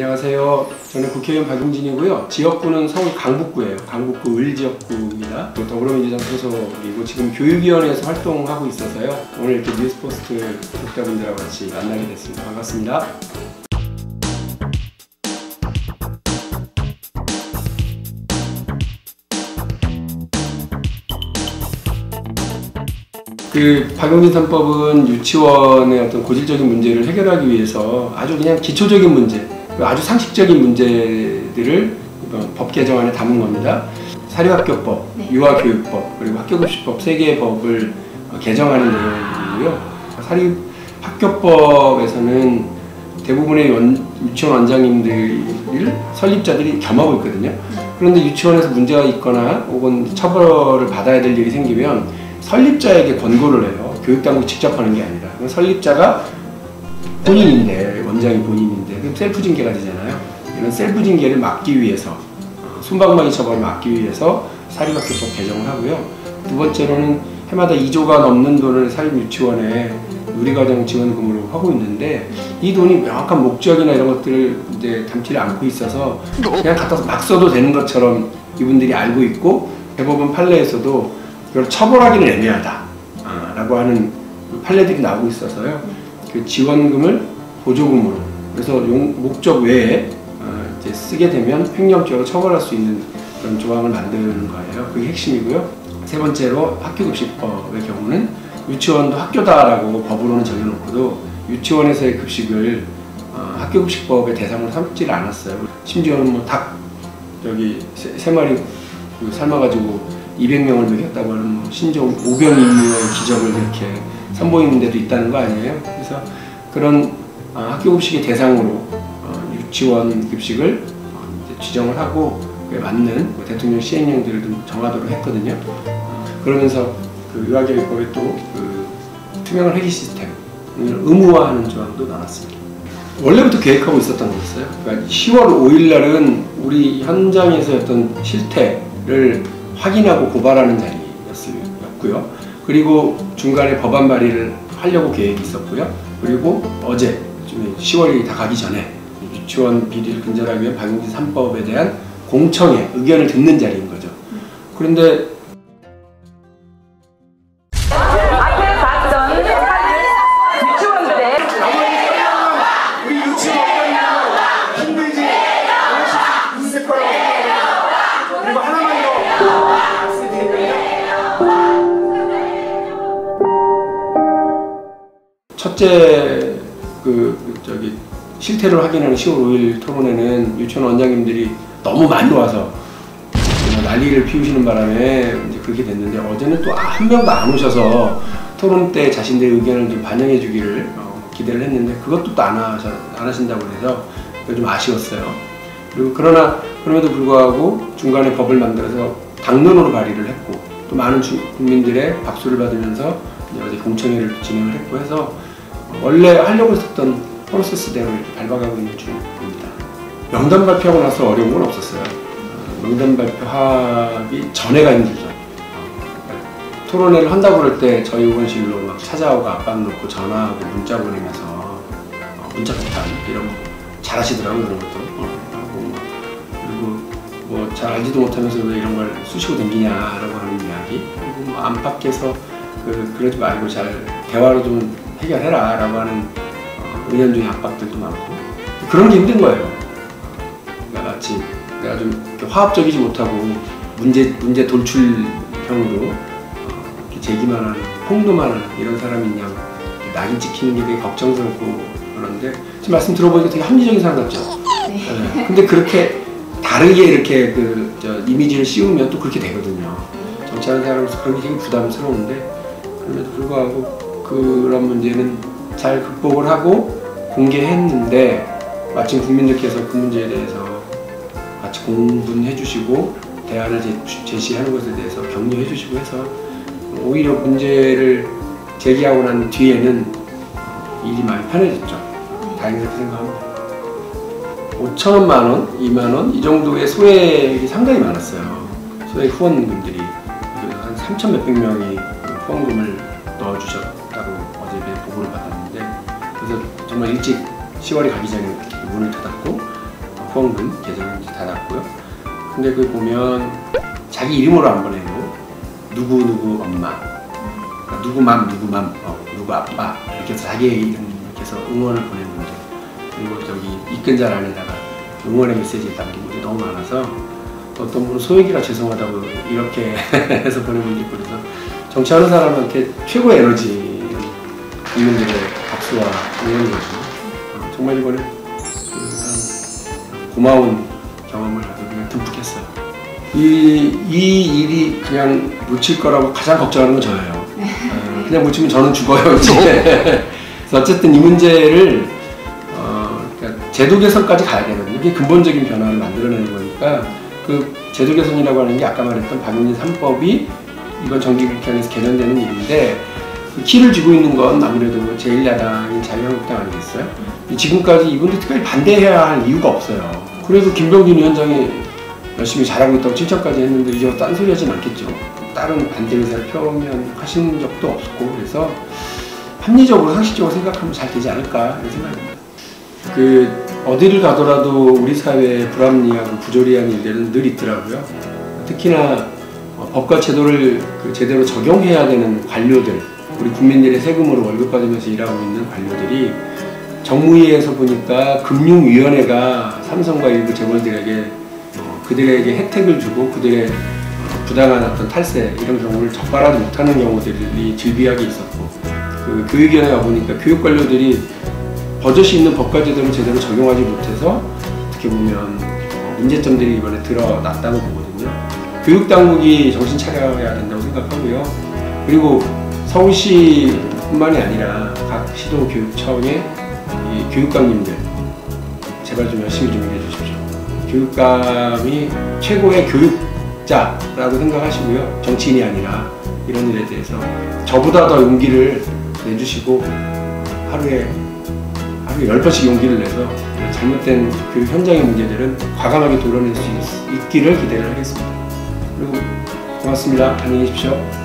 안녕하세요. 저는 국회의원 박용진이고요. 지역구는 서울 강북구예요. 강북구 을지역구입니다. 더불어민주당 소속이고 지금 교육위원회에서 활동하고 있어서요. 오늘 이렇게 뉴스포스트 독자분들하고 같이 만나게 됐습니다. 반갑습니다. 박용진 3법은 유치원의 어떤 고질적인 문제를 해결하기 위해서 아주 그냥 기초적인 문제, 아주 상식적인 문제들을 법 개정안에 담은 겁니다. 사립학교법, 유아교육법, 그리고 학교급식법 3개의 법을 개정하는 내용이고요. 사립학교법에서는 대부분의 유치원 원장님들, 설립자들이 겸하고 있거든요. 그런데 유치원에서 문제가 있거나 혹은 처벌을 받아야 될 일이 생기면 설립자에게 권고를 해요. 교육당국이 직접 하는 게 아니라. 설립자가 본인인데, 원장이 본인인데, 그럼 셀프 징계가 되잖아요. 이런 셀프 징계를 막기 위해서, 솜방망이 처벌을 막기 위해서 사립학교법 개정을 하고요. 두 번째로는 해마다 2조가 넘는 돈을 사립유치원에 누리과정 지원금으로 하고 있는데, 이 돈이 명확한 목적이나 이런 것들을 이제 담지를 않고 있어서 그냥 갖다 막 써도 되는 것처럼 이분들이 알고 있고, 대법원 판례에서도 이걸 처벌하기는 애매하다 라고 하는 판례들이 나오고 있어서요. 그 지원금을 보조금으로, 그래서 목적 외에 이제 쓰게 되면 횡령죄로 처벌할 수 있는 그런 조항을 만드는 거예요. 그게 핵심이고요. 세 번째로 학교급식법의 경우는 유치원도 학교다라고 법으로는 정해놓고도 유치원에서의 급식을 학교급식법의 대상으로 삼지를 않았어요. 심지어는 뭐 닭 세 마리 삶아가지고 200명을 먹였다고 하는 신종 오병이어의 기적을 이렇게 선보이는 데도 있다는 거 아니에요? 그래서 그런 학교급식의 대상으로 유치원 급식을 지정을 하고 그에 맞는 대통령 시행령들을 좀 정하도록 했거든요. 그러면서 그 유아교육법에 또 그 투명한 회계 시스템을 의무화하는 조항도 나왔습니다. 원래부터 계획하고 있었던 거였어요. 그러니까 10월 5일 날은 우리 현장에서 어떤 실태를 확인하고 고발하는 자리였고요. 그리고 중간에 법안 발의를 하려고 계획이 있었고요. 그리고 어제 10월이 다 가기 전에 유치원 비리를 근절하기 위한 박용진 3법에 대한 공청회, 의견을 듣는 자리인 거죠. 그런데 앞에 봤던 유치원들의 우리 유치원들이 힘들지 않으실 거라고 생각합니다. 그리고 하나만 더 첫째 실태를 확인하는 10월 5일 토론회는 유치원 원장님들이 너무 많이 와서 난리를 피우시는 바람에 이제 그렇게 됐는데, 어제는 또 한 명도 안 오셔서 토론 때 자신들의 의견을 좀 반영해 주기를 기대를 했는데 그것도 또 안 하신다고 해서 좀 아쉬웠어요. 그리고 그럼에도 불구하고 중간에 법을 만들어서 당론으로 발의를 했고, 또 많은 국민들의 박수를 받으면서 어제 공청회를 진행을 했고 해서 원래 하려고 했었던 프로세스대로 밟아가고 있는 중입니다. 명단 발표하고 나서 어려운 건 없었어요. 명단 발표하기 전에가 힘들죠. 토론회를 한다고 그럴 때 저희 의원실로 막 찾아오고 압박 넣고 전화하고 문자 보내면서 문자 폭탄 이런 거 잘하시더라고요. 그런 것도 하고, 그리고 뭐 잘 알지도 못하면서 왜 이런 걸 쑤시고 댕기냐라고 하는 이야기, 그리고 뭐 안팎에서 그러지 말고 잘 대화로 좀 해결해라 라고 하는 은연중의 압박들도 많고, 그런 게 힘든 거예요. 그러니까 마치 내가 좀 화합적이지 못하고 문제 돌출형으로 제기만 하는, 폭로만 하는 이런 사람이 그냥 낙인 찍히는 게 되게 걱정스럽고 그런데 지금 말씀 들어보니까 되게 합리적인 사람 같죠? 네. 근데 그렇게 다르게 이렇게 이미지를 씌우면 또 그렇게 되거든요. 정치하는 사람으로서 그런 게 되게 부담스러운데, 그럼에도 불구하고 그런 문제는 잘 극복을 하고 공개했는데, 마침 국민들께서 그 문제에 대해서 같이 공분해 주시고 대안을 제시하는 것에 대해서 격려해 주시고 해서 오히려 문제를 제기하고 난 뒤에는 일이 많이 편해졌죠. 다행스럽게 생각합니다. 5천원, 만원, 2만원 이 정도의 소액이 상당히 많았어요. 소액 후원분들이 한 3천 몇백 명이 후원금을 넣어주셨다고 어제 보고를 받았는데, 그래서 정말 일찍 10월이 가기 전에 문을 닫았고, 후원금 계정을 닫았고요. 근데 그 보면 자기 이름으로 안 보내고 누구 엄마, 누구 누구 아빠 이렇게 해서 자기의 이름 이렇게 해서 응원을 보내는 분들, 그리고 저기 입근자 란에다가 응원의 메시지를 담긴 분들이 너무 많아서 어떤 분은 소액이라 죄송하다고 이렇게 해서 보내는 분도 있고, 그래서 정치하는 사람한테 최고의 에너지 국민들의 박수와 응원이거든요. 정말 이번에 고마운 경험을 하고 그냥 듬뿍했어요. 이 일이 그냥 묻힐 거라고 가장 걱정하는 건 저예요. 그냥 묻히면 저는 죽어요. 그래서 어쨌든 이 문제를 그러니까 제도 개선까지 가야 되거든요. 이게 근본적인 변화를 만들어내는 거니까 그 제도 개선이라고 하는 게 아까 말했던 박용진 3법이 이번 정기국회에서 개정되는 일인데, 그 키를 쥐고 있는 건 아무래도 제1야당인 자유한국당 아니겠어요? 지금까지 이분들 특별히 반대해야 할 이유가 없어요. 그래도 김병준 위원장이 열심히 잘하고 있다고 칭찬까지 했는데 이제 딴소리 하진 않겠죠. 다른 반대 의사를 표명하신 적도 없고, 그래서 합리적으로 상식적으로 생각하면 잘 되지 않을까 이런 생각입니다. 그 어디를 가더라도 우리 사회에 불합리하고 부조리한 일들은 늘 있더라고요. 특히나 법과 제도를 제대로 적용해야 되는 관료들, 우리 국민들의 세금으로 월급 받으면서 일하고 있는 관료들이 정무위에서 보니까 금융위원회가 삼성과 일부 재벌들에게 그들에게 혜택을 주고 그들의 부당한 어떤 탈세 이런 경우를 적발하지 못하는 경우들이 질비하게 있었고, 그 교육위원회 가보니까 교육 관료들이 버젓이 있는 법과 제도를 제대로 적용하지 못해서 어떻게 보면 문제점들이 이번에 드러났다고 보거든요. 교육당국이 정신 차려야 된다고 생각하고요. 그리고 서울시뿐만이 아니라 각 시도교육청의 이 교육감님들 제발 좀 열심히 좀 일해 주십시오. 교육감이 최고의 교육자라고 생각하시고요. 정치인이 아니라 이런 일에 대해서 저보다 더 용기를 내주시고 하루에 10번씩 용기를 내서 잘못된 교육 현장의 문제들은 과감하게 도려낼 수 있기를 기대를 하겠습니다. 그리고 고맙습니다. 안녕히 계십시오.